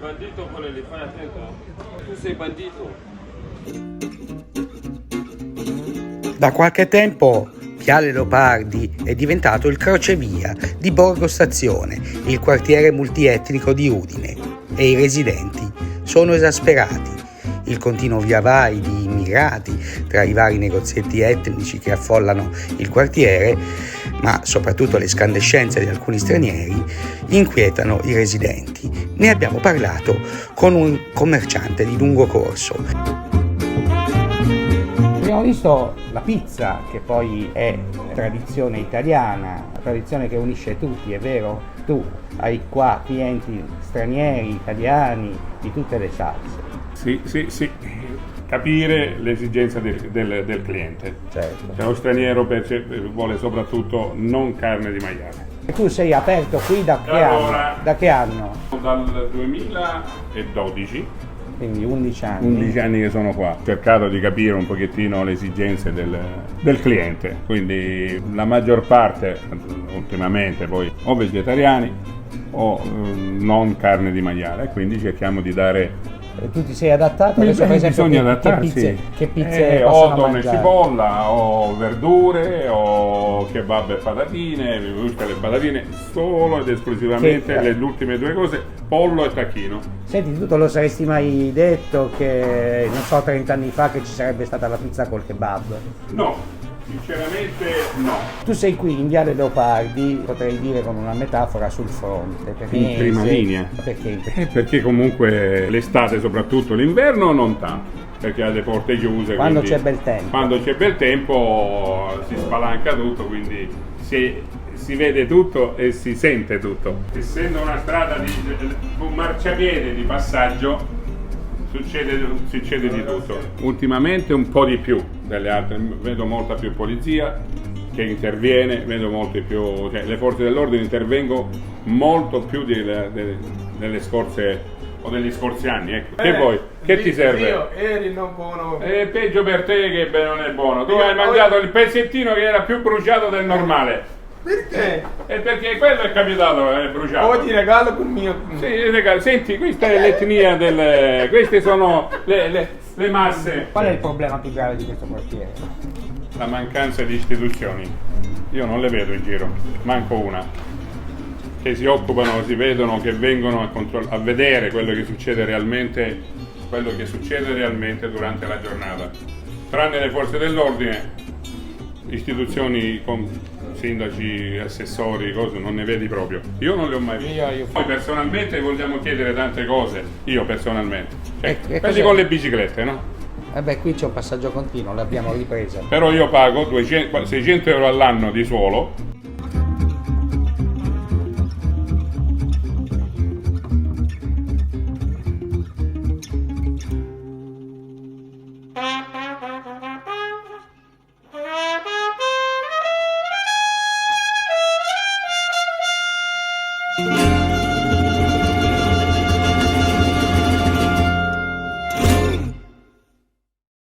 bandito quello lì, fai attento. Tu sei bandito. Da qualche tempo Viale Leopardi è diventato il crocevia di Borgo Stazione, il quartiere multietnico di Udine, e i residenti sono esasperati. Il continuo via vai di immigrati tra i vari negozietti etnici che affollano il quartiere, ma soprattutto le scandescenze di alcuni stranieri, inquietano i residenti. Ne abbiamo parlato con un commerciante di lungo corso. Abbiamo visto la pizza, che poi è tradizione italiana, tradizione che unisce tutti, è vero? Tu hai qua clienti stranieri, italiani, di tutte le salse. Sì, capire l'esigenza del cliente. Certo. Cioè, lo straniero vuole soprattutto non carne di maiale. E tu sei aperto qui da che Allora, anno? Da che anno? Dal 2012, Quindi 11 anni. 11 anni che sono qua. Ho cercato di capire un pochettino le esigenze del cliente, quindi la maggior parte, ultimamente poi, o vegetariani o non carne di maiale, quindi cerchiamo di dare... Tu ti sei adattato? Adesso per esempio bisogna adattarsi. Che pizze o possono tonno e mangiare? cipolla, o verdure, o kebab e patatine, mi gusta le patatine solo ed esclusivamente le ultime due cose, pollo e tacchino. Senti, tu te lo saresti mai detto che, non so, 30 anni fa che ci sarebbe stata la pizza col kebab? No, sinceramente no. Tu sei qui in Viale Leopardi, potrei dire con una metafora, sul fronte. Perché In prima linea. Perché comunque l'estate, soprattutto l'inverno, non tanto. Perché ha le porte chiuse. Quando quindi c'è bel tempo. Quando c'è bel tempo si spalanca tutto, quindi si vede tutto e si sente tutto. Essendo una strada un marciapiede di passaggio, succede di tutto. Ultimamente un po' di più delle altre, vedo molta più polizia che interviene, vedo molte più, cioè le forze dell'ordine intervengono molto più delle scorse o degli scorsi anni, ecco. E poi, che ti serve? Io eri non buono. È peggio per te che non è buono. Tu hai mangiato il pezzettino che era più bruciato del normale. Perché? E perché quello è capitato, è bruciato. Oggi regalo con mio. Sì, regalo. Senti, questa è l'etnia queste sono le masse. Qual è il problema più grave di questo quartiere? La mancanza di istituzioni. Io non le vedo in giro, manco una. Che si occupano, si vedono, che vengono a vedere quello che succede realmente durante la giornata. Tranne le forze dell'ordine, istituzioni con sindaci, assessori, cose, non ne vedi proprio. Io non le ho mai viste. Poi personalmente vogliamo chiedere tante cose, io personalmente. Quelli con le biciclette, no? Qui c'è un passaggio continuo, l'abbiamo ripresa. Però io pago 600 euro all'anno di suolo